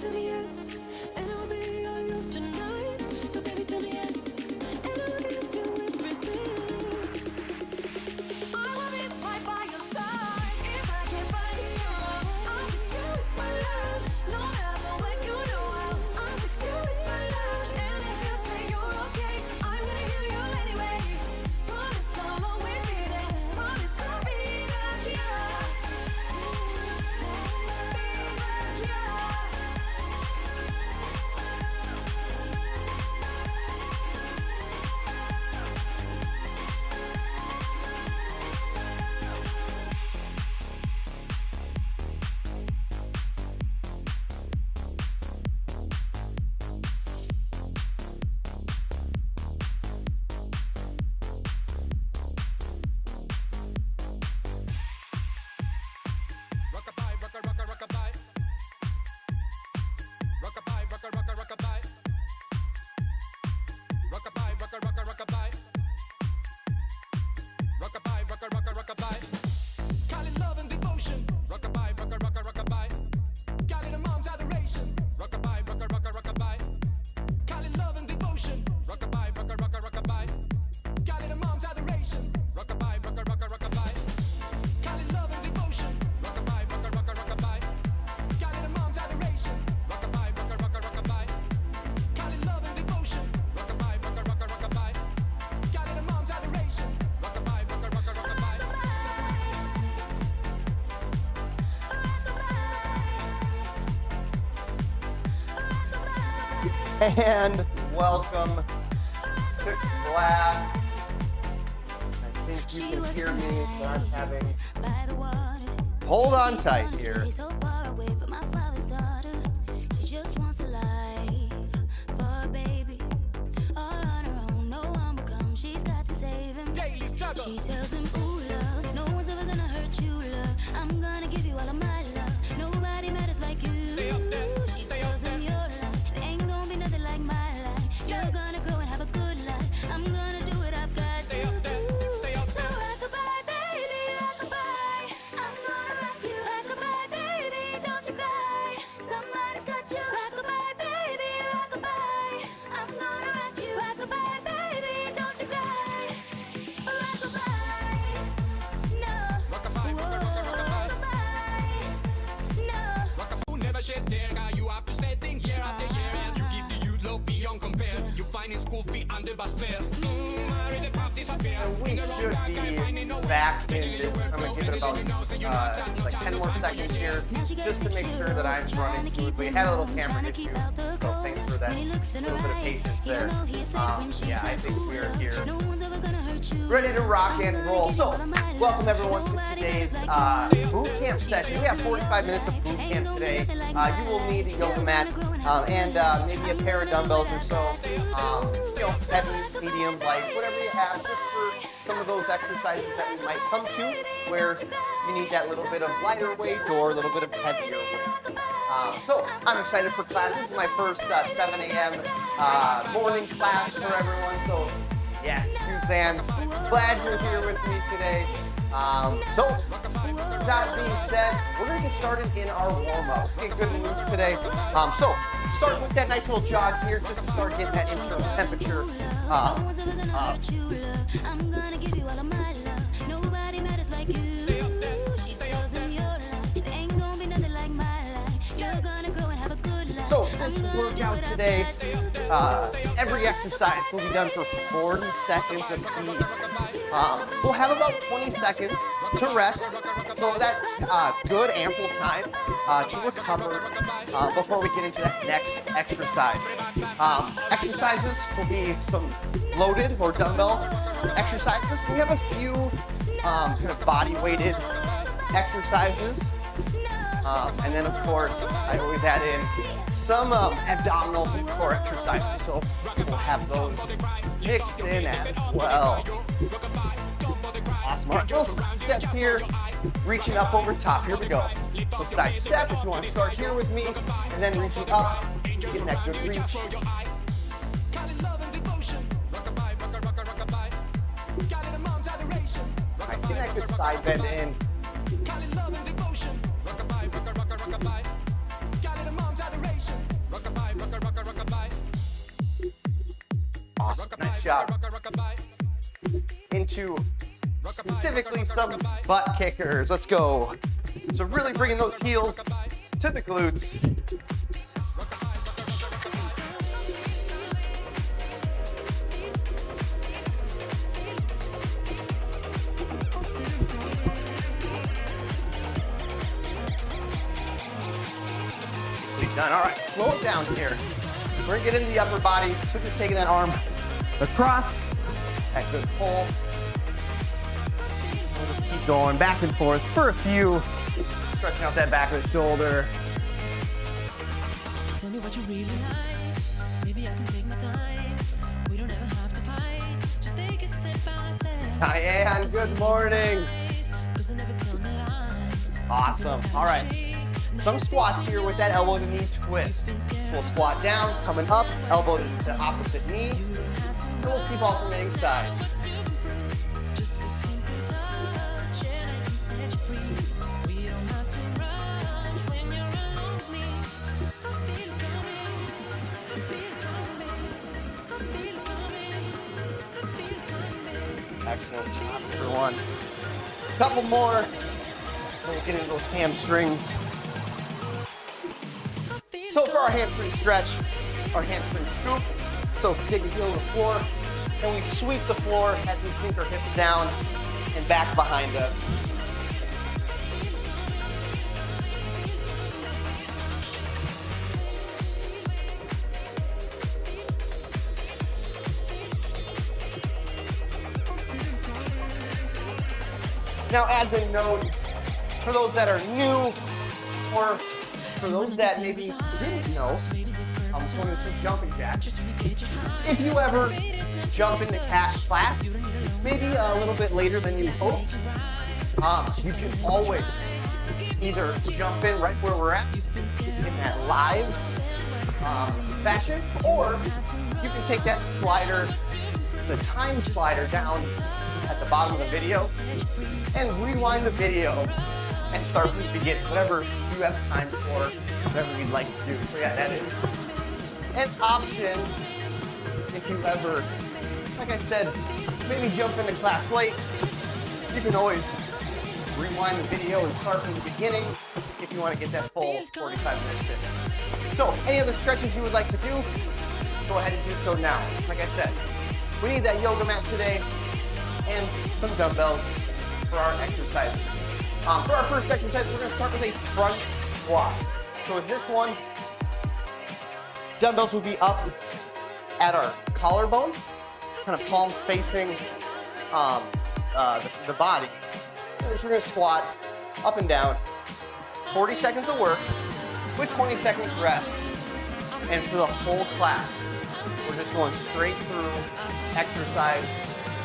tell me yes, and I'll be all yours tonight. So baby, tell me yes, and I'll give you everything. I will be right by your side. If I can't find you, I'll fix you with my love. No matter what you know, I'll fix you with my love. And if you say you're okay, I'm gonna hear you anyway. Promise I'll always be there. Promise I'll be there, yeah. Rockabye, rockabye, rockabye. Rockabye, rockabye, rockabye. Rockabye, rockabye, rockabye. Rockabye, rockabye, rockabye. Call it love and devotion. Rockabye, rockabye, rockabye. Call it a mom's adoration. Rockabye, rockabye, rockabye. Call it love and devotion. Rockabye, rockabye, rockabye. Call it a mom's adoration. Rockabye, rockabye, rockabye. Call it love and devotion. Rockabye, rockabye, rockabye. Call it a mom's adoration. Rockabye, rockabye, rockabye. Call it love and devotion. Rockabye, rockabye, rockabye. Call it a mom's adoration. Rockabye, rockabye, rockabye. And welcome to class. I think you can hear me, but I'm having. Hold on tight here. So far away from my father's daughter. She just wants a life for her baby. All on her own, no one will come. She's got to save him. Daily struggle. She tells him, ooh, love, no one's ever gonna hurt you, love. I'm gonna give you all of my love. Nobody matters like you. Stay up there, She stay tells up him, your life ain't gonna be nothing like my life. You're gonna grow and have a good life. I'm gonna do what I've got Stay to up there, do. stay up So there. rockabye, baby, rockabye. I'm gonna rock you. Rockabye, baby, don't you cry. Somebody's got you. Rockabye, baby, rockabye. I'm gonna rock you. Rockabye, baby, don't you cry. Rockabye, no. Rockabye, Whoa, rockabye, rockabye, no. Rockabye, never shed tear, guy. You have to say things year after year, and you give the youth love beyond compare. You find his school feet under bus fare. Marry the paths disappear. We should be back in this. I'm going to give it about like 10 more seconds here, just to make sure that I'm running smoothly. I had a little camera issue, so thanks for that little bit of patience there. Yeah, I think we are here, ready to rock and roll. So, welcome everyone to today's boot camp session. We have 45 minutes of boot camp today. You will need a yoga mat and maybe a pair of dumbbells or so. You know, heavy, medium, light, whatever you have, just for some of those exercises that we might come to where you need that little bit of lighter weight or a little bit of heavier weight. So I'm excited for class. This is my first 7 a.m. Morning class for everyone. So yes, Suzanne, glad you're here with me today. So that being said, we're gonna get started in our warm-up. Let's get good news today. So start with that nice little jog here, just to start getting that internal temperature up. I'm gonna give you all of my love. Nobody matters like you. She tells him your life ain't gonna be nothing like my life. You're gonna grow and have a good life. So this workout today, every exercise will be done for 40 seconds apiece. We'll have about 20 seconds to rest, so that good ample time to recover before we get into that next exercise. Exercises will be some loaded or dumbbell exercises. We have a few kind of body weighted exercises. And then, of course, I always add in some abdominals and core exercises, so we'll have those mixed in as well. Awesome. All right, little step here, reaching up over top. Here we go. So side step, if you want to start here with me, and then reaching up, getting that good reach. Nice, getting that good side bend in. Nice job. Into specifically some butt kickers. Let's go. So really bringing those heels to the glutes. Done. All right, slow it down here. We're gonna get into the upper body. So just taking that arm across, that good pull. We'll just keep going back and forth for a few. Stretching out that back of the shoulder. Tell me what you really like. Maybe I can take my time. We don't ever have to fight. Just take it step by step. Diane, good morning. Awesome. All right. Some squats here with that elbow to knee twist. So we'll squat down, coming up, elbow to opposite knee. And we'll keep alternating sides. Excellent job, everyone. Couple more. We'll get into those hamstrings. So for our hamstring stretch, our hamstring scoop, so take the heel to the floor, and we sweep the floor as we sink our hips down and back behind us. Now, as a note, for those that are new, or for those that maybe didn't know, I'm just going to say jumping jacks. If you ever jump into class, maybe a little bit later than you hoped, you can always either jump in right where we're at in that live fashion, or you can take that slider, the time slider down at the bottom of the video, and rewind the video and start from the beginning, whatever you have time for, whatever you'd like to do. So yeah, that is an option if you ever, like I said, maybe jump into class late. You can always rewind the video and start from the beginning if you want to get that full 45 minutes in. So any other stretches you would like to do, go ahead and do so now. Like I said, we need that yoga mat today and some dumbbells for our exercises. For our first exercise, we're going to start with a front squat. So with this one, dumbbells will be up at our collarbone, kind of palms facing the body. So we're going to squat up and down, 40 seconds of work with 20 seconds rest. And for the whole class, we're just going straight through exercise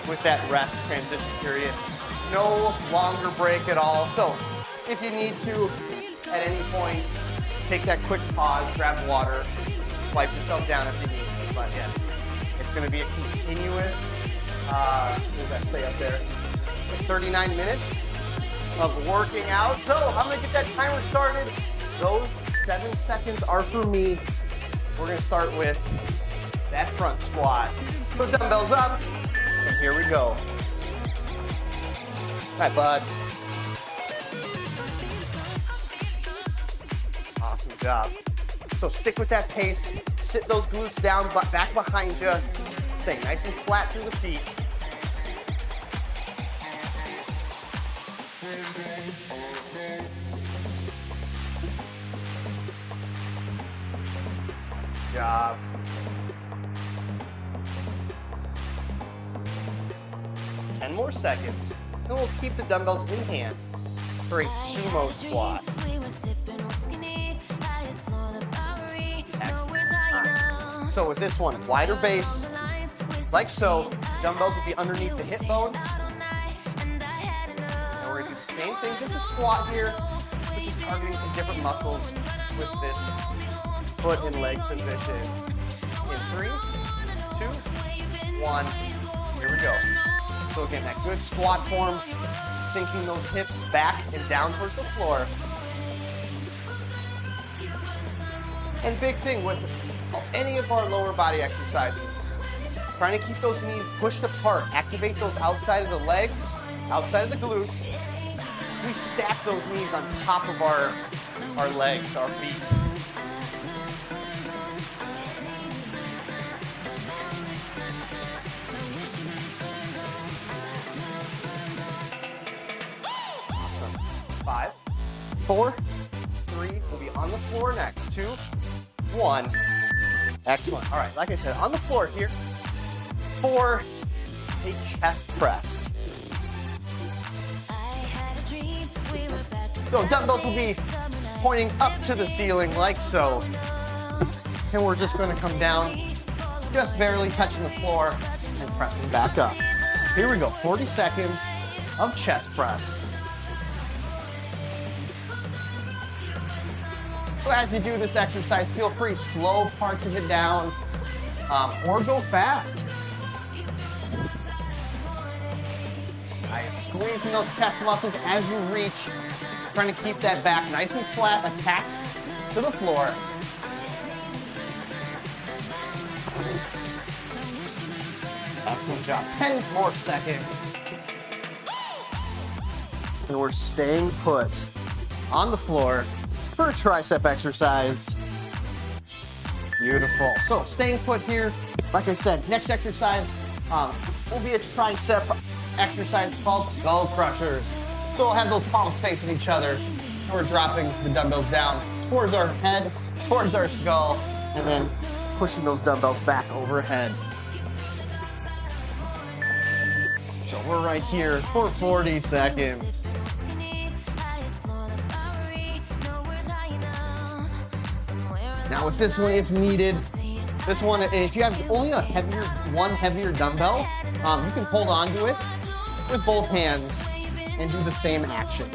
with that rest transition period. No longer break at all. So if you need to, at any point, take that quick pause, grab water, wipe yourself down if you need to. But yes, it's going to be a continuous, what does that say up there? Like 39 minutes of working out. So I'm going to get that timer started. Those 7 seconds are for me. We're going to start with that front squat. So dumbbells up, and here we go. All right, bud. Awesome job. So stick with that pace. Sit those glutes down, back behind you. Stay nice and flat through the feet. Nice job. Ten more seconds. Then we'll keep the dumbbells in hand for a sumo squat. Excellent. So with this one, wider base, like so. Dumbbells will be underneath the hip bone. And we're gonna do the same thing, just a squat here, but just targeting some different muscles with this foot and leg position. In 3, 2, 1, here we go. So again, that good squat form, sinking those hips back and down towards the floor. And big thing with any of our lower body exercises, Trying to keep those knees pushed apart. Activate those outside of the legs, outside of the glutes. So we stack those knees on top of our legs, our feet. Awesome. 5, 4, 3. We'll be on the floor next. 2, 1. Excellent. All right, like I said, on the floor here for a chest press. So dumbbells will be pointing up to the ceiling like so. And we're just going to come down, just barely touching the floor and pressing back up. Here we go, 40 seconds of chest press. So as you do this exercise, feel free to slow parts of it down or go fast. Nice. Squeezing those chest muscles as you reach, trying to keep that back nice and flat, attached to the floor. Excellent job. 10 more seconds. And we're staying put on the floor for a tricep exercise. Beautiful. So staying put here, like I said, next exercise will be a tricep exercise called skull crushers. So we'll have those palms facing each other, and we're dropping the dumbbells down towards our head, towards our skull, and then pushing those dumbbells back overhead. So we're right here for 40 seconds. Now with this one, if needed, this one, if you have only one heavier dumbbell, you can hold on to it with both hands and do the same action.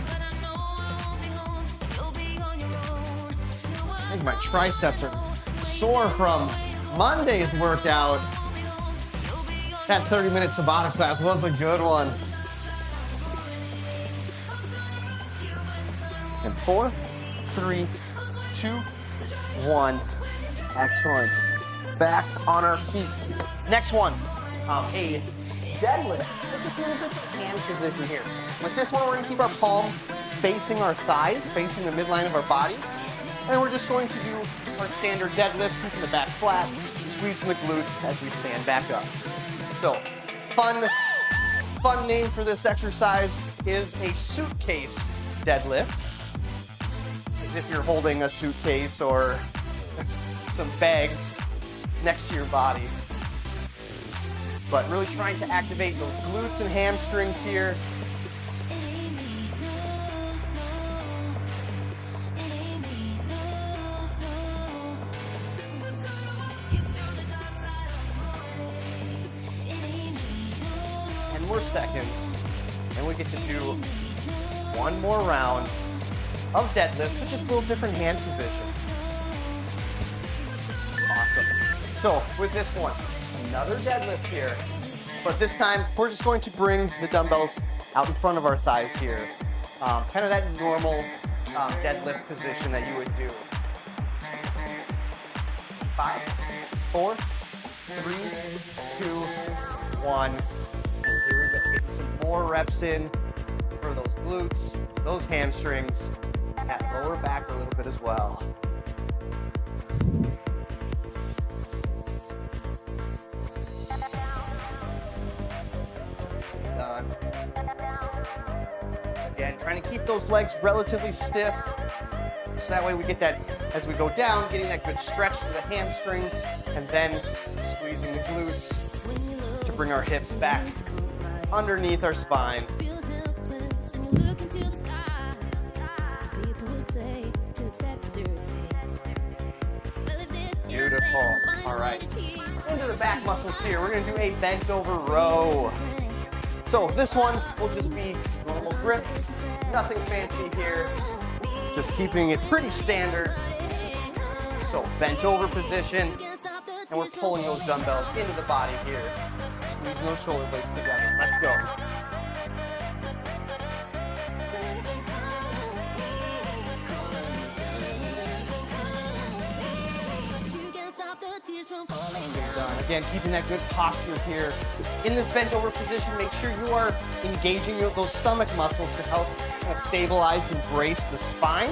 I think my triceps are sore from Monday's workout. That 30 minute Tabata class was a good one. And 4, 3, 2, 1. Excellent. Back on our feet. Next one, a deadlift. Just a little bit of hand position here. With this one, we're going to keep our palms facing our thighs, facing the midline of our body. And we're just going to do our standard deadlift, keeping the back flat, squeezing the glutes as we stand back up. So, fun name for this exercise is a suitcase deadlift. As if you're holding a suitcase or some bags next to your body. But really trying to activate those glutes and hamstrings here. More seconds, and we get to do one more round of deadlift, but just a little different hand position. Awesome. So with this one, another deadlift here, but this time we're just going to bring the dumbbells out in front of our thighs here. Kind of that normal deadlift position that you would do. 5, 4, 3, 2, 1. Some more reps in for those glutes, those hamstrings, at lower back a little bit as well. Done. Again, trying to keep those legs relatively stiff, so that way we get that, as we go down, getting that good stretch to the hamstring, and then squeezing the glutes to bring our hips back underneath our spine. Beautiful. All right. Into the back muscles here. We're going to do a bent over row. So this one will just be normal grip. Nothing fancy here. Just keeping it pretty standard. So bent over position. And we're pulling those dumbbells into the body here. Squeezing those shoulder blades together. Let's go. Done. Again, keeping that good posture here. In this bent over position, make sure you are engaging those stomach muscles to help kind of stabilize and brace the spine.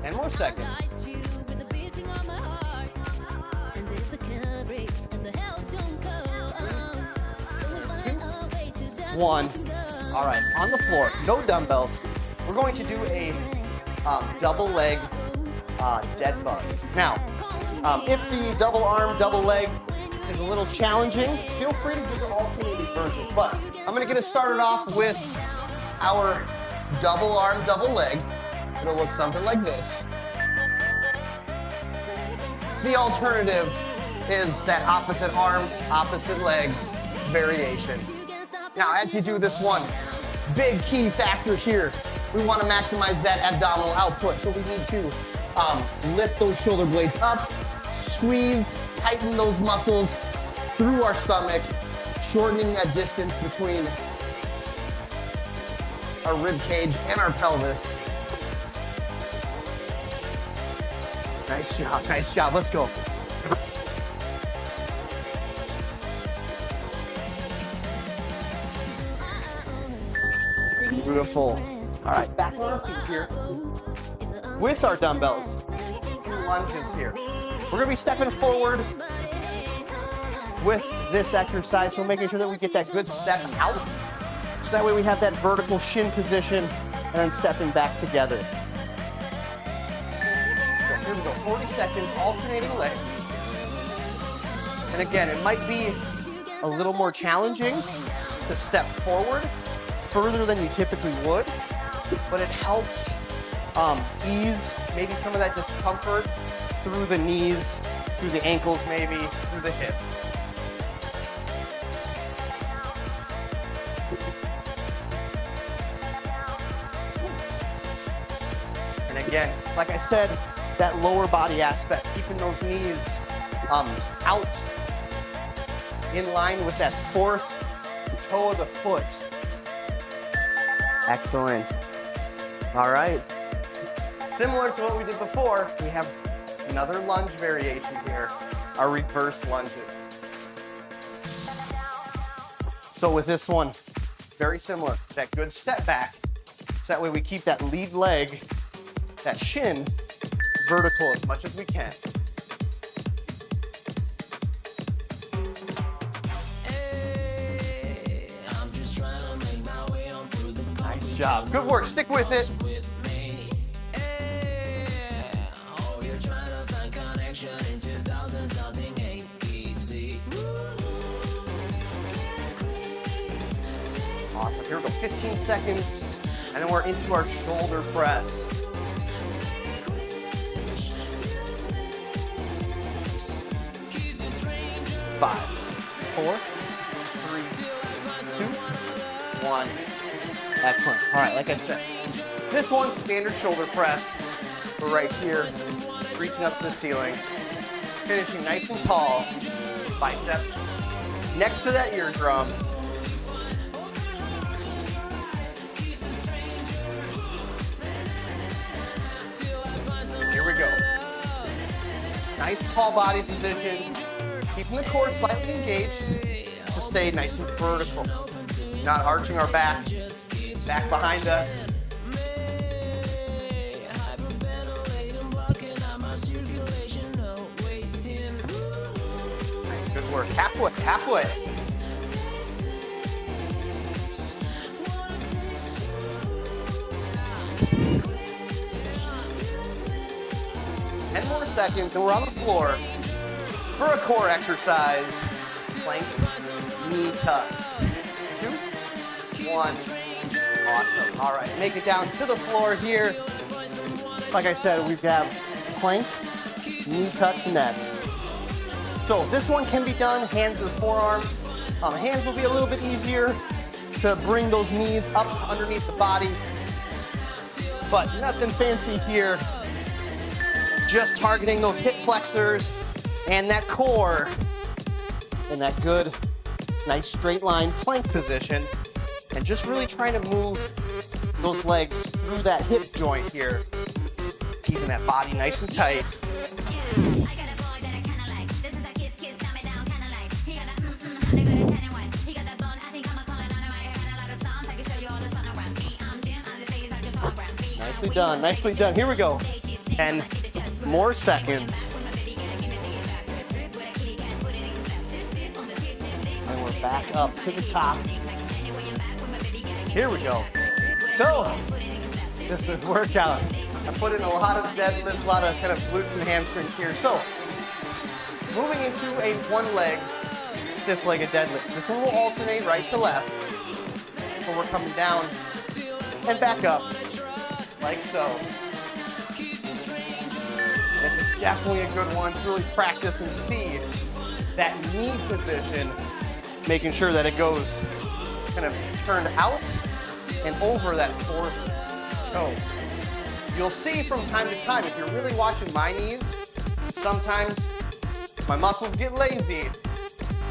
And more seconds. One. All right, on the floor, no dumbbells. We're going to do a double leg dead bug. Now, if the double arm, double leg is a little challenging, feel free to do the alternating version. But I'm gonna get us started off with our double arm, double leg. It'll look something like this. The alternative is that opposite arm, opposite leg variation. Now, as you do this one, big key factor here, we want to maximize that abdominal output. So we need to lift those shoulder blades up, squeeze, tighten those muscles through our stomach, shortening that distance between our rib cage and our pelvis. Nice job, let's go. Beautiful. All right, back on our feet here with our dumbbells. Lunges here. We're gonna be stepping forward with this exercise, so making sure that we get that good step out. So that way we have that vertical shin position and then stepping back together. So here we go, 40 seconds, alternating legs. And again, it might be a little more challenging to step forward further than you typically would, but it helps ease maybe some of that discomfort through the knees, through the ankles maybe, through the hip. And again, like I said, that lower body aspect, keeping those knees out in line with that fourth toe of the foot. Excellent. All right. Similar to what we did before, we have another lunge variation here, our reverse lunges. So with this one, very similar, that good step back, so that way we keep that lead leg, that shin, vertical as much as we can. Nice job. Good work. Stick with it. Awesome. Here we go. 15 seconds, and then we're into our shoulder press. 5, 4, 3, 2, 1. Excellent. All right, like I said, this one, standard shoulder press. We're right here, reaching up to the ceiling, finishing nice and tall, biceps next to that eardrum. Here we go. Nice tall body position, keeping the core slightly engaged to stay nice and vertical, not arching our back behind us. Nice, good work. Halfway. 10 more seconds and we're on the floor for a core exercise. Plank, knee tucks. 2, 1. Awesome. All right, make it down to the floor here. Like I said, we've got plank, knee tucks next. So this one can be done hands or forearms. Hands will be a little bit easier to bring those knees up underneath the body, but nothing fancy here. Just targeting those hip flexors and that core in that good, nice straight line plank position. And just really trying to move those legs through that hip joint here, keeping that body nice and tight. Nicely done, nicely done. Here we go. 10 more seconds. And we're back up to the top. Here we go. So, this is a workout. I put in a lot of deadlifts, a lot of kind of glutes and hamstrings here. So, moving into a one-leg stiff-legged deadlift. This one will alternate right to left. So we're coming down and back up, like so. This is definitely a good one to really practice and see that knee position, making sure that it goes kind of turned out and over that fourth toe. You'll see from time to time, if you're really watching my knees, sometimes my muscles get lazy.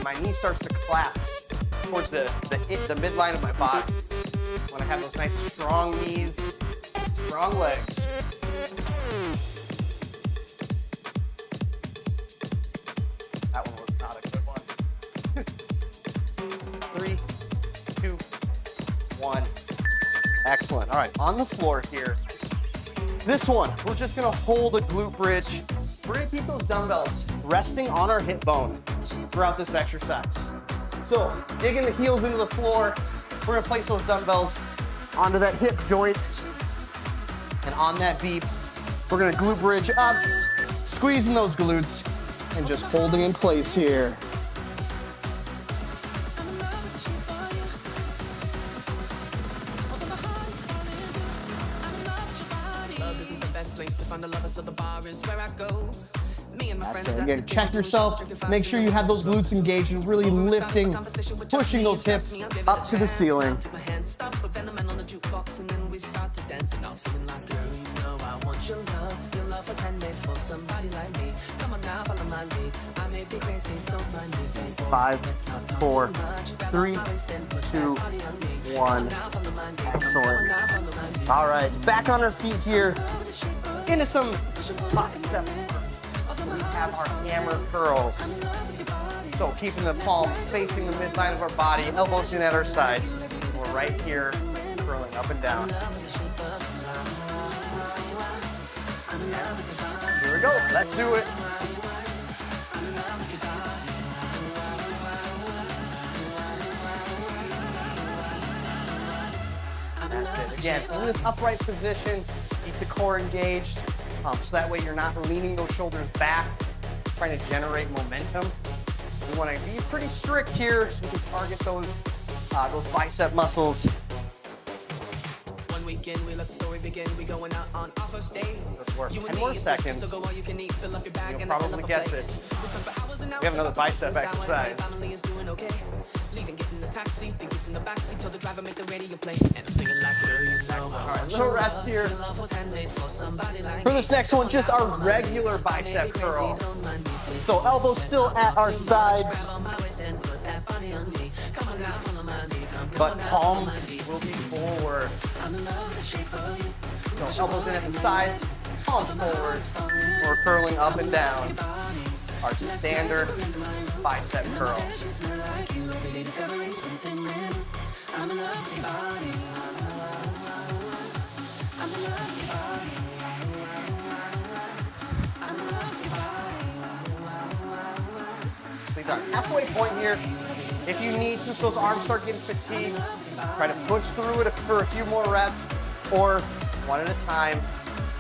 My knee starts to collapse towards the midline of my body. When I have those nice strong knees, strong legs. That one was not a good one. 3, 2, 1. Excellent. All right, on the floor here. This one, we're just gonna hold a glute bridge. We're gonna keep those dumbbells resting on our hip bone throughout this exercise. So, digging the heels into the floor, we're gonna place those dumbbells onto that hip joint. And on that beep, we're gonna glute bridge up, squeezing those glutes, and just holding in place here. That's it. Again, check yourself. Make sure you have those glutes engaged and really lifting, pushing those hips up to the ceiling. Five, 4, 3, 2, 1. Excellent. All right, back on our feet here into some bicep. We have our hammer curls. So keeping the palms facing the midline of our body, elbows in at our sides. We're right here, curling up and down. Here we go, let's do it. That's it. Again, in this upright position, keep the core engaged. So that way you're not leaning those shoulders back, trying to generate momentum. We want to be pretty strict here so we can target those bicep muscles. One weekend we let the story begin. We going out on our first day. 10 more seconds. You'll probably guess it. We have another bicep exercise. Leaving, getting the taxi, think it's in the backseat, tell the driver make the radio play, and I'm singing like girl, you know. All right, little rest here. For this next one, just our regular bicep curl. So elbows still at our sides, but palms will be forward. So elbows in at the sides, palms forward. We're curling up and down. Our standard bicep curls. See that halfway point here. If you need to, if those arms start getting fatigued, try to push through it for a few more reps, or one at a time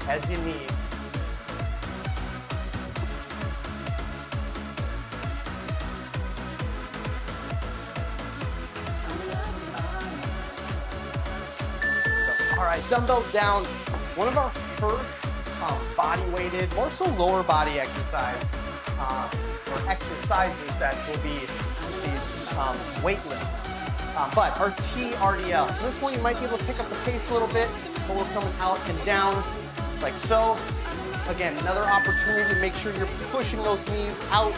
as you need. All right, dumbbells down. One of our first body-weighted, more so lower body exercise, or exercises that will be these weightless. But our TRDL. So this one you might be able to pick up the pace a little bit, but we're coming out and down like so. Again, another opportunity to make sure you're pushing those knees out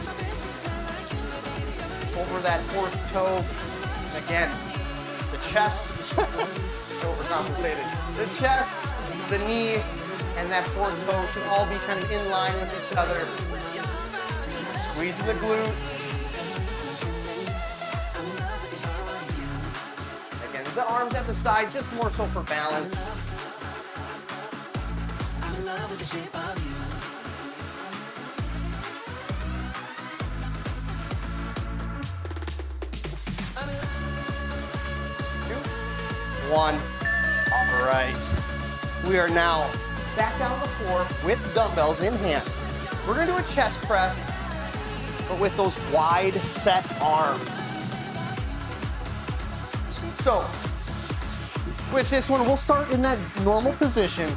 over that fourth toe. Again, the chest Overcompensating. The chest, the knee, and that fourth toe should all be kind of in line with each other. Squeezing the glute. Again, the arms at the side, just more so for balance. I'm in love with the shape of you. 2, 1. All right. We are now back down on the floor with dumbbells in hand. We're gonna do a chest press, but with those wide set arms. So, with this one, we'll start in that normal position,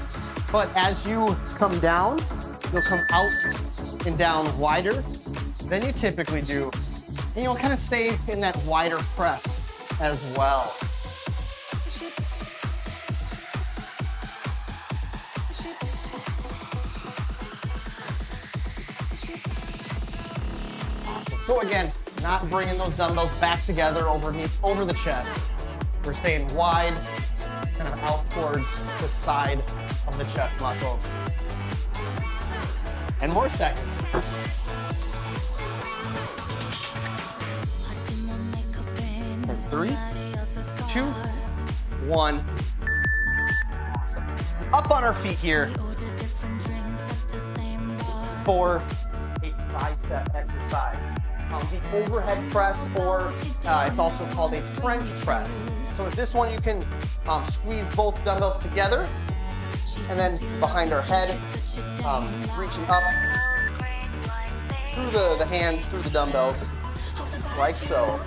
but as you come down, you'll come out and down wider than you typically do, and you'll kind of stay in that wider press as well. So again, not bringing those dumbbells back together over the chest. We're staying wide, kind of out towards the side of the chest muscles. 10 more seconds. And 3, 2, 1. Awesome. Up on our feet here for a tricep exercise. The overhead press, or it's also called a French press. So with this one, you can squeeze both dumbbells together, and then behind our head, reaching up through the hands, through the dumbbells, like so.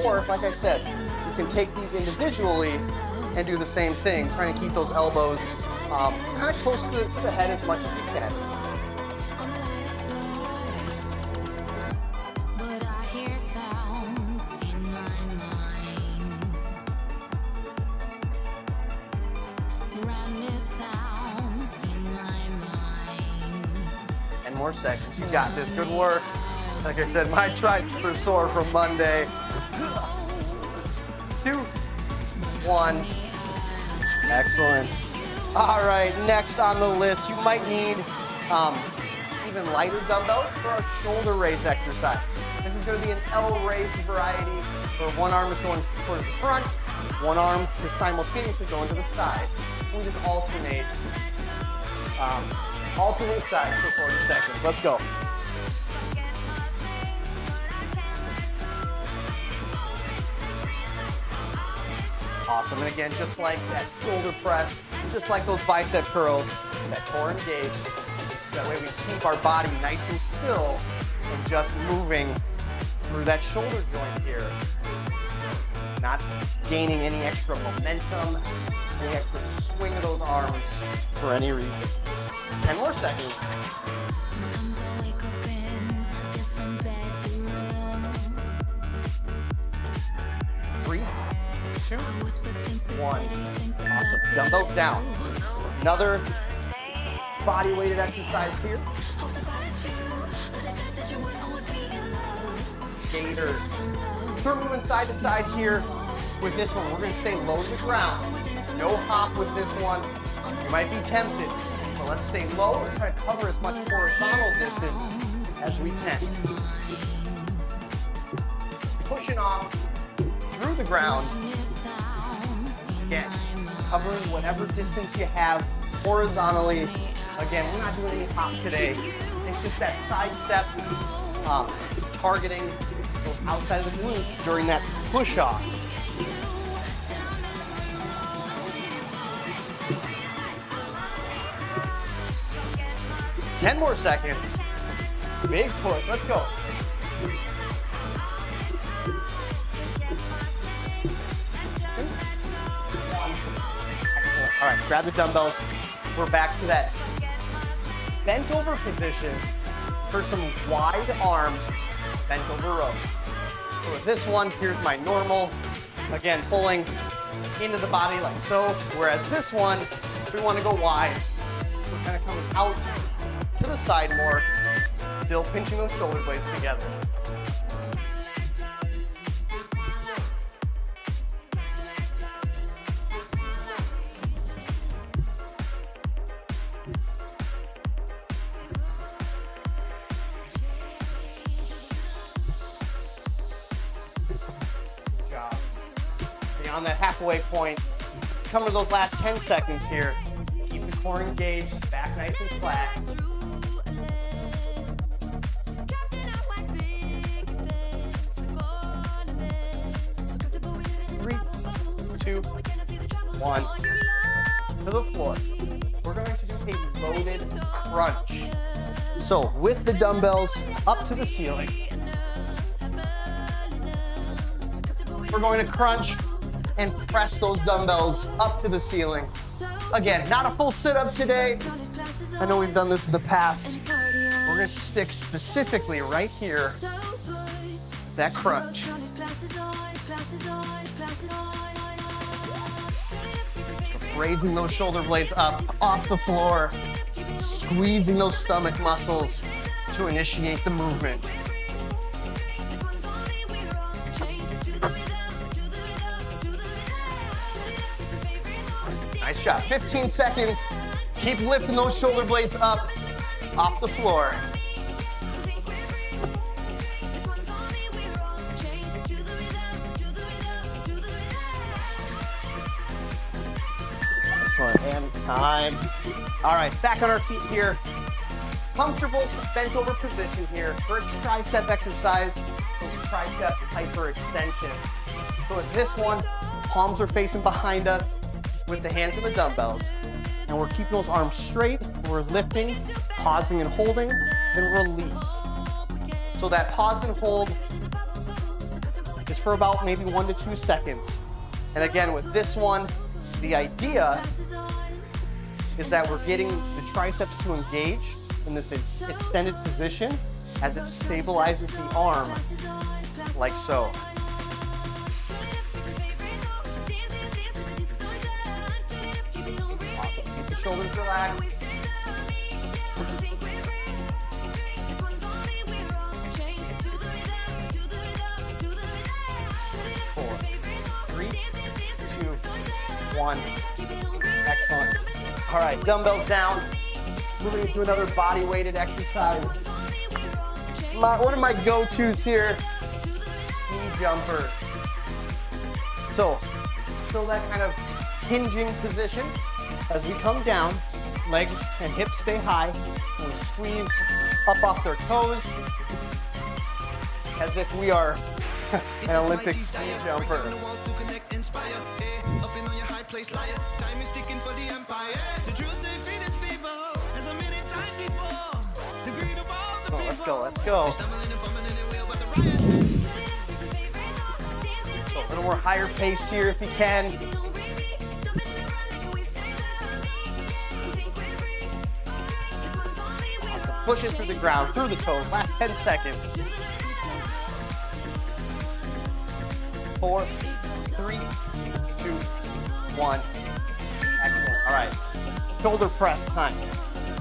Or, like I said, you can take these individually and do the same thing, trying to keep those elbows kind of close to the head as much as you can. More seconds. You got this. Good work. Like I said, my triceps are sore from Monday. 2, 1. Excellent. All right, next on the list, you might need even lighter dumbbells for our shoulder raise exercise. This is going to be an L raise variety where one arm is going towards the front, one arm is simultaneously going to the side. We just alternate sides for 40 seconds. Let's go. Awesome. And again, just like that shoulder press, just like those bicep curls, that core engaged. That way we keep our body nice and still and just moving through that shoulder joint here. Not gaining any extra momentum, any extra swing of those arms for any reason. 10 more seconds. 3, 2, 1. Awesome. Dumbbells down. Another body weighted exercise here. Skaters. So we're moving side to side here with this one. We're going to stay low to the ground. No hop with this one. You might be tempted. Let's stay low and try to cover as much horizontal distance as we can. Pushing off through the ground. Again, covering whatever distance you have horizontally. Again, we're not doing any hop today. It's just that side step, targeting those outside of the glutes during that push off. 10 more seconds. Big push. Let's go. 2, 1. Excellent. All right, grab the dumbbells. We're back to that bent over position for some wide arm bent over rows. So with this one, here's my normal. Again, pulling into the body like so. Whereas this one, we want to go wide. We're kind of coming out to the side more, still pinching those shoulder blades together. on that halfway point. Come to those last 10 seconds here. Keep the core engaged, back nice and flat. 3, 2, 1. To the floor. We're going to do a loaded crunch. So with the dumbbells up to the ceiling, we're going to crunch and press those dumbbells up to the ceiling. Again, not a full sit-up today. I know we've done this in the past. We're gonna stick specifically right here, that crunch. Raising those shoulder blades up off the floor, squeezing those stomach muscles to initiate the movement. Nice job. 15 seconds. Keep lifting those shoulder blades up off the floor. Excellent. And time. All right, back on our feet here. Comfortable bent over position here for a tricep exercise, those tricep hyperextensions. So with this one, palms are facing behind us with the hands and the dumbbells. And we're keeping those arms straight. We're lifting, pausing and holding, then release. So that pause and hold is for about maybe 1 to 2 seconds. And again, with this one, the idea is that we're getting the triceps to engage in this extended position as it stabilizes the arm, like so. Awesome. Keep the shoulders relaxed. 4, 3, 2, 1. Excellent. All right, dumbbells down. Moving into another body-weighted exercise. One of my go-tos here, ski jumpers. So that kind of hinging position. As we come down, legs and hips stay high, and we squeeze up off their toes as if we are an Olympic ski jumper. Oh, let's go, let's go. So a little more higher pace here if you can. Awesome. Push it through the ground, through the toes. Last 10 seconds. 4, 3, 2, 1. Excellent. All right. Shoulder press time.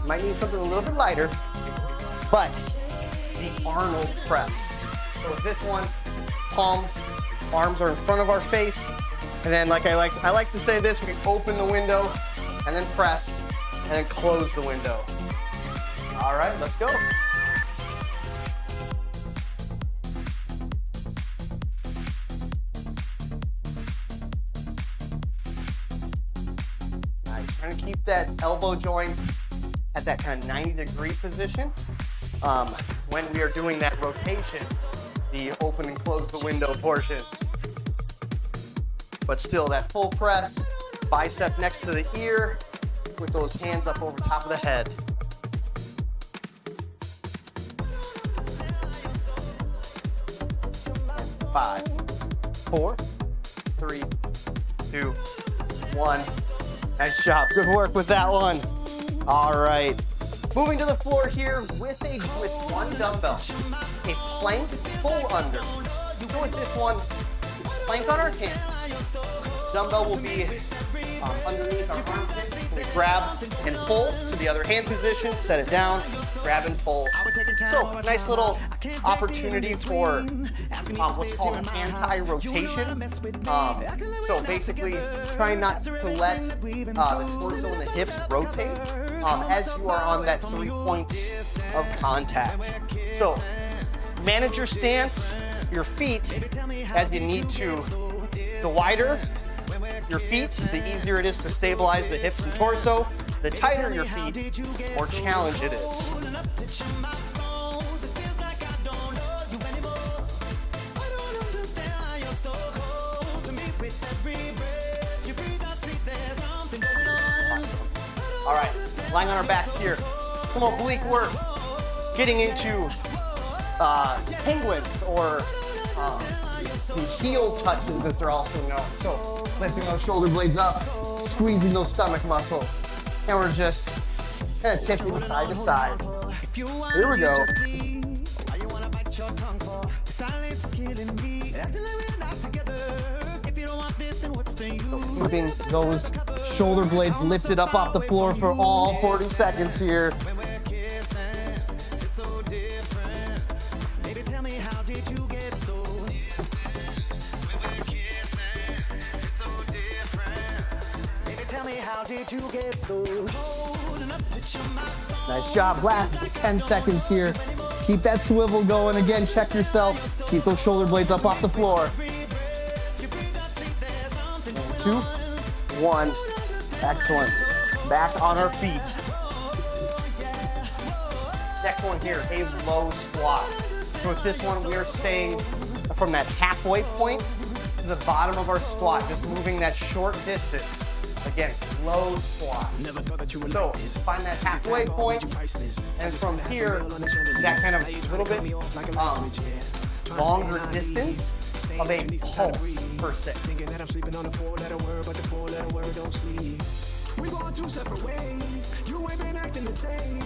Might need something a little bit lighter, but the Arnold Press. So with this one, palms, arms are in front of our face, and then I like to say this, we open the window and then press and then close the window. All right, let's go. Nice. Trying to keep that elbow joint at that kind of 90-degree position when we are doing that rotation, the open and close the window portion. But still, that full press, bicep next to the ear, with those hands up over top of the head. And 5, 4, 3, 2, 1. Nice job. Good work with that one. All right. Moving to the floor here with one dumbbell, a plank pull under. So with this one, plank on our hands. Dumbbell will be underneath our armpits. We grab and pull to the other hand position, set it down, grab and pull. So nice little opportunity for what's called an anti-rotation. So basically trying not to let the torso and the hips rotate as you are on that 3 points of contact. So manage your stance, your feet, as you need to The wider your feet, the easier it is to stabilize the hips and torso. The tighter your feet, the more challenge it is. Awesome. All right, lying on our backs here. Some oblique work. Getting into penguins or the heel touches, as they're also known. So lifting those shoulder blades up, squeezing those stomach muscles, and we're just kind of tipping side to side. Here we go. So keeping those shoulder blades lifted up off the floor for all 40 seconds here. Nice job. Last 10 seconds here. Keep that swivel going. Again, check yourself. Keep those shoulder blades up off the floor. 2, 1. Excellent. Back on our feet. Next one here, a low squat. So with this one, we are staying from that halfway point to the bottom of our squat, just moving that short distance. Again, low squat. So find that halfway point, and from here, that kind of little bit longer distance of a pulse per se. We going two separate ways. You ain't been acting the same.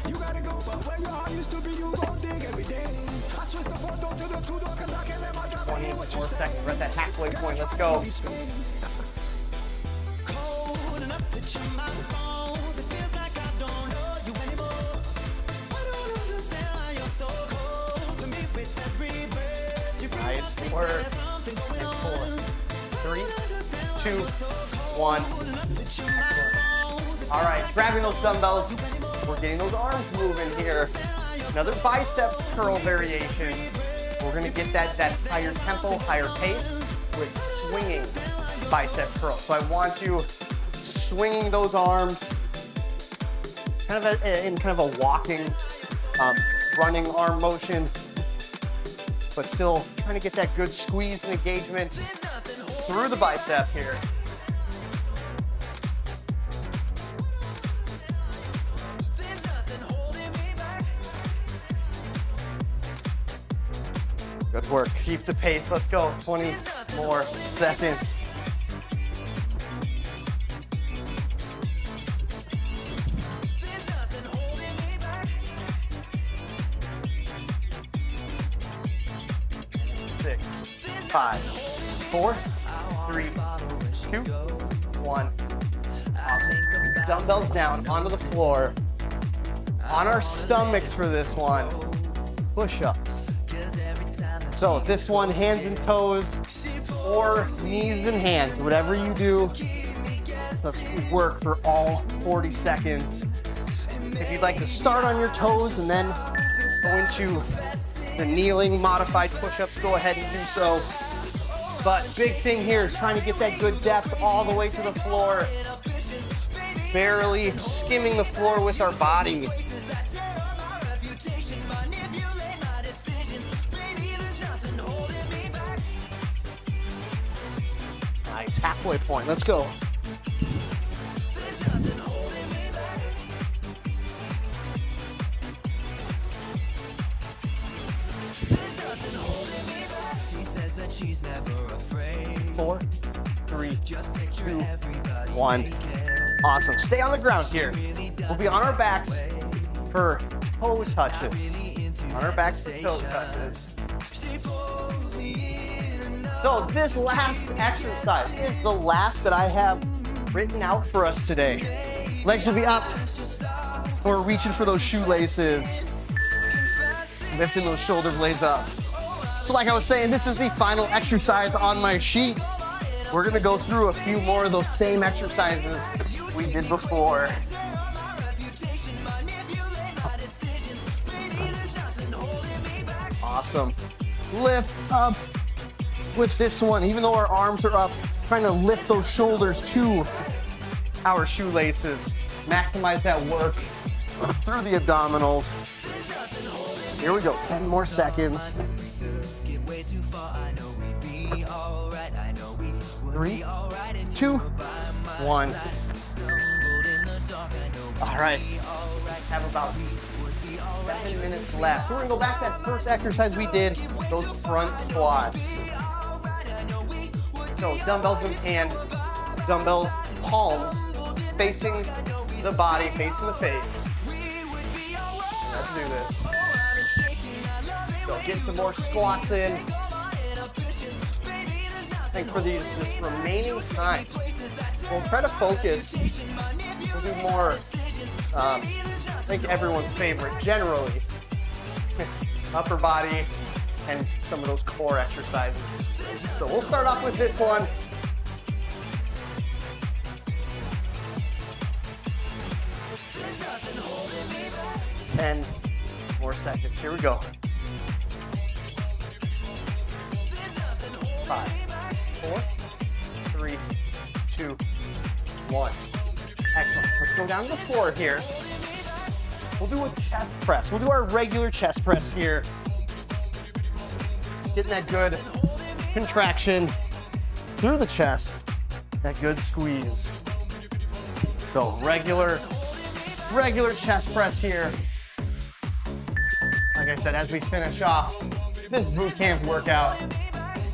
You gotta go, but where your heart used to be, you gon' dig every day. I switched the 4 door to the 2 door, cause I can't let my driver hear what you say. 4 seconds, we're at that halfway point, let's go. Cold enough to chill my bones. It feels like I don't know you anymore. I don't understand how you're so cold to me with every breath. You breathe, Nice work. And 4, 3, 2, 1. All right, grabbing those dumbbells. We're getting those arms moving here. Another bicep curl variation. We're gonna get that higher tempo, higher pace with swinging bicep curls. So I want you swinging those arms kind of in kind of a walking, running arm motion, but still trying to get that good squeeze and engagement through the bicep here. Good work. Keep the pace. Let's go. 20 more seconds. Six, 5, 4, 3, 2, 1. Awesome. Dumbbells down onto the floor. On our stomachs for this one. Push-ups. So this one, hands and toes, or knees and hands, whatever you do. Let's work for all 40 seconds. If you'd like to start on your toes and then go into the kneeling modified push-ups, go ahead and do so. But big thing here is trying to get that good depth all the way to the floor. Barely skimming the floor with our body. Nice, halfway point, let's go. She's never afraid. 4, 3, Just picture 2, everybody 1. Awesome. Stay on the ground here. We'll be on our backs for toe touches. On our backs for toe touches. So this last exercise is the last that I have written out for us today. Legs will be up. We're reaching for those shoelaces. Lifting those shoulder blades up. So like I was saying, this is the final exercise on my sheet. We're gonna go through a few more of those same exercises we did before. Awesome. Lift up, with this one, even though our arms are up, trying to lift those shoulders to our shoelaces. Maximize that work through the abdominals. Here we go, 10 more seconds. 3, 2, 1. All right, have about 7 minutes left. We're gonna go back to that first exercise we did, those front squats. So dumbbells in hand, dumbbells, palms, facing the body, facing the face. Let's do this. So get some more squats in. I think for this remaining time, we'll try to focus. We'll do more, I think everyone's favorite, generally, upper body and some of those core exercises. So we'll start off with this one. Ten more seconds. Here we go. 5, 4, 3, 2, 1. Excellent. Let's go down to the floor here. We'll do a chest press. We'll do our regular chest press here. Getting that good contraction through the chest, that good squeeze. So regular chest press here. Like I said, as we finish off this boot camp workout,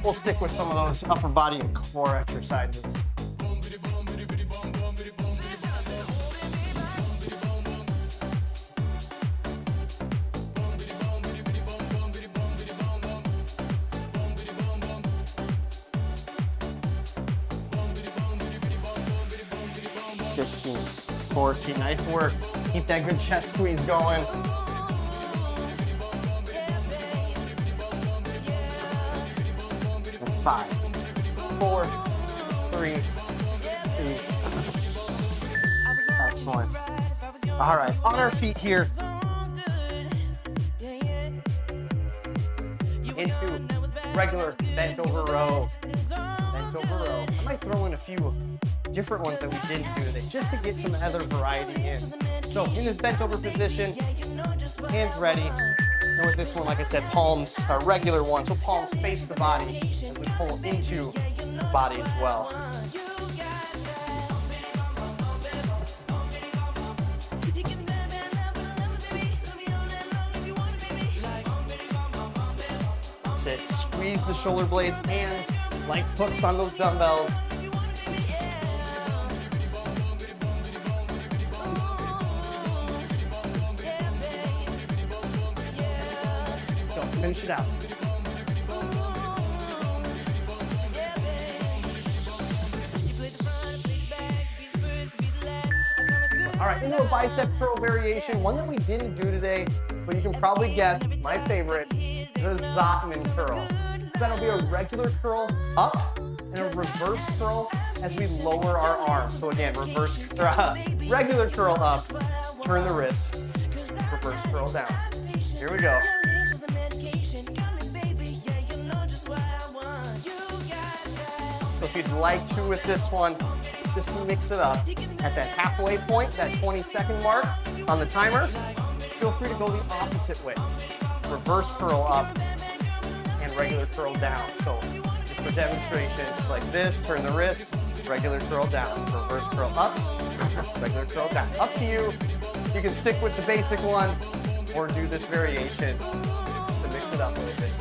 we'll stick with some of those upper body and core exercises. Fifteen, 14, nice work. Keep that good chest squeeze going. 5, 4, 3, 2. Excellent. All right, on our feet here. Into regular bent over row. Bent over row. I might throw in a few different ones that we didn't do today, just to get some other variety in. So in this bent over position, hands ready. And with this one, like I said, palms are regular ones, so palms face the body as we pull into the body as well. That's it. Squeeze the shoulder blades, hands like hooks on those dumbbells. Finish it out. All right, into a bicep curl variation, one that we didn't do today, but you can probably guess my favorite, the Zotman curl. That'll be a regular curl up and a reverse curl as we lower our arms. So again, regular curl up, turn the wrist, reverse curl down. Here we go. So if you'd like to with this one, just to mix it up at that halfway point, that 20-second mark on the timer, feel free to go the opposite way. Reverse curl up and regular curl down. So just for demonstration, like this, turn the wrist, regular curl down, reverse curl up, regular curl down. Up to you. You can stick with the basic one or do this variation just to mix it up a little bit.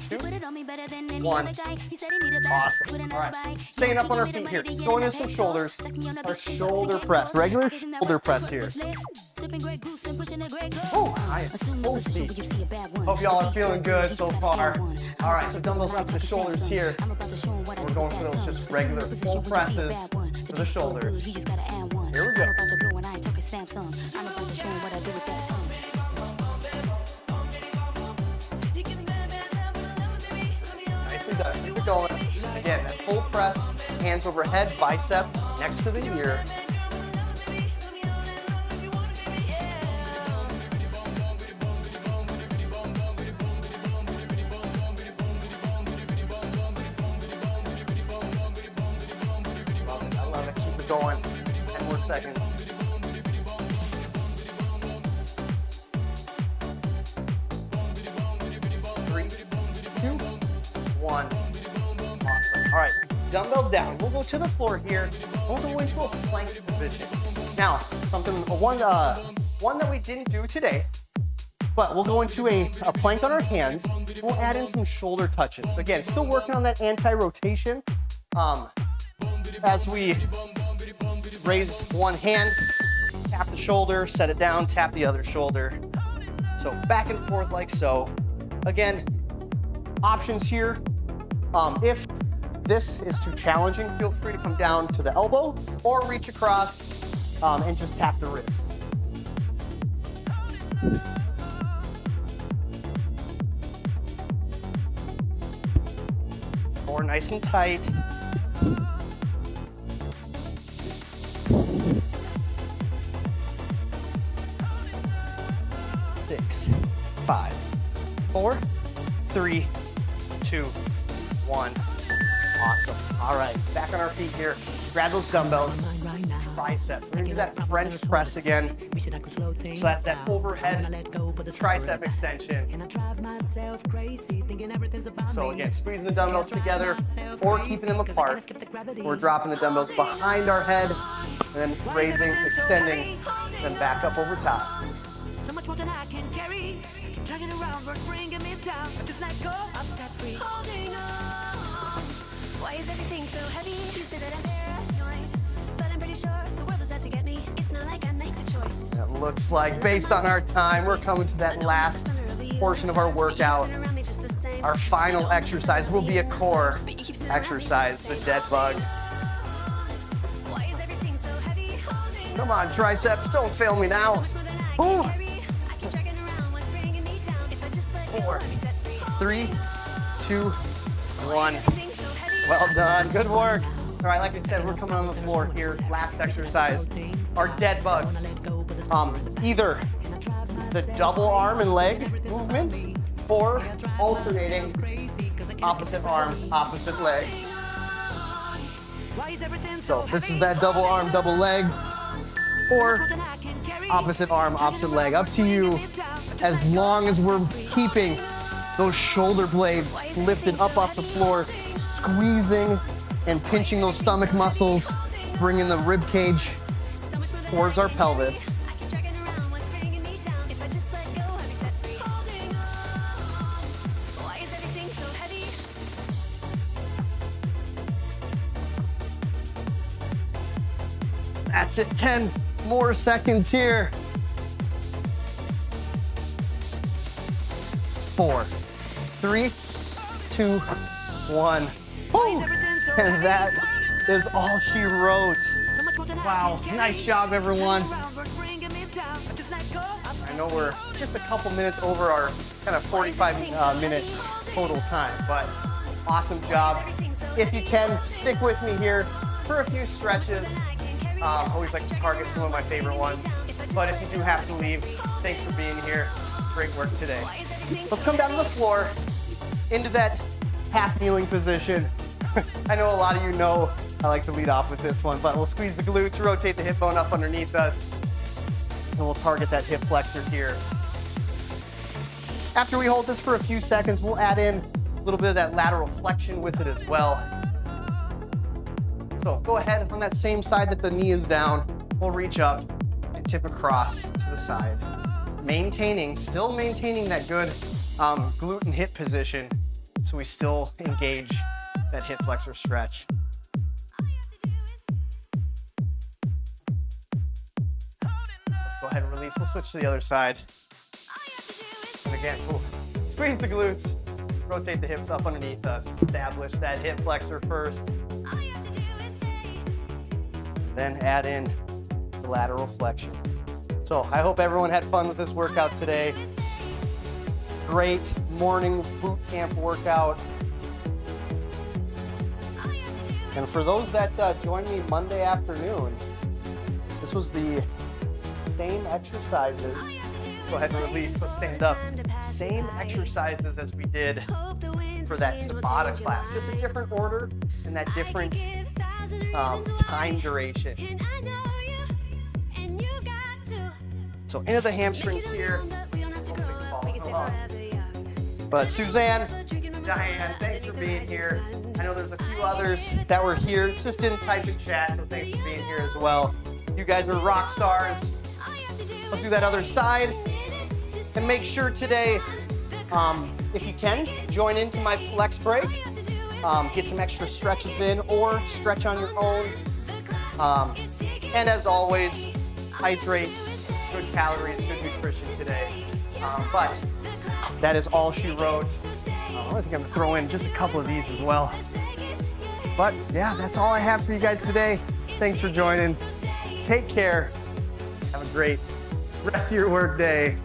2, 1. Awesome. All right. Staying up on our feet here. Let's go into some shoulders. Our shoulder press. Regular shoulder press here. Oh, I am full speed. Hope y'all are feeling good so far. All right, so dumbbells up to the shoulders here. We're going for those just regular full presses to the shoulders. Here we go. Nicely done. Keep it going. Again, that full press, hands overhead, bicep next to the ear. it going. 10 more seconds. 3, 2, 1. Awesome. All right, dumbbells down. We'll go to the floor here. We'll go into a plank position. Now, one that we didn't do today, but we'll go into a plank on our hands. We'll add in some shoulder touches. Again, still working on that anti-rotation. As we raise one hand, tap the shoulder, set it down, tap the other shoulder. So back and forth like so. Again, options here. If this is too challenging, feel free to come down to the elbow or reach across and just tap the wrist. Core nice and tight. 6, 5, 4, 3, 2, 1. Awesome. All right, back on our feet here. Grab those dumbbells. Triceps. We're gonna do that French press again. So that's that overhead tricep extension. So again, squeezing the dumbbells together or keeping them apart. We're dropping the dumbbells behind our head and then raising, extending, then back up over top. So much more than I can carry. I keep dragging around, words bringing me down. I just let go, I'm set free. Holding on. Why is everything so heavy? You say that I'm paranoid, but I'm pretty sure the world is out to get me. It's not like I make the choice. It looks like, based on our time, we're coming to that last portion of our workout. Our final exercise will be a core exercise, the dead bug. Why is everything so heavy? Come on, triceps, don't fail me now. Ooh. 4, 3, 2, 1. Well done, good work. All right, like I said, we're coming on the floor here. Last exercise, our dead bugs. Either the double arm and leg movement or alternating opposite arm, opposite leg. So this is that double arm, double leg, or opposite arm, opposite leg. Up to you, as long as we're keeping those shoulder blades lifted up off the floor, squeezing and pinching those stomach muscles, bringing the rib cage towards our pelvis. That's it, 10 more seconds here. 4, 3, 2, 1. Woo! And that is all she wrote. Wow, nice job, everyone. I know we're just a couple minutes over our kind of 45-minute total time, but awesome job. If you can, stick with me here for a few stretches. Always like to target some of my favorite ones. But if you do have to leave, thanks for being here. Great work today. Let's come down to the floor into that half kneeling position. I know a lot of you know I like to lead off with this one, but we'll squeeze the glutes, rotate the hip bone up underneath us, and we'll target that hip flexor here. After we hold this for a few seconds, we'll add in a little bit of that lateral flexion with it as well. So go ahead on that same side that the knee is down, we'll reach up and tip across to the side. Still maintaining that good glute and hip position, so we still engage that hip flexor stretch. Go ahead and release. We'll switch to the other side. And again, squeeze the glutes, rotate the hips up underneath us, establish that hip flexor first. Then add in the lateral flexion. So I hope everyone had fun with this workout today. Great morning boot camp workout. And for those that joined me Monday afternoon, this was the same exercises. Go ahead and release, let's stand up. Same exercises as we did for that Tabata class, just a different order and that different time duration. So into the hamstrings here. But Suzanne, Diane, thanks for being here. I know there's a few others that were here, just didn't type in chat, so thanks for being here as well. You guys are rock stars. Let's do that other side. And make sure today, if you can, join into my flex break. Get some extra stretches in or stretch on your own. And as always, hydrate, good calories, good nutrition today. But that is all she wrote. I think I'm gonna throw in just a couple of these as well. But yeah, that's all I have for you guys today. Thanks for joining. Take care. Have a great rest of your work day.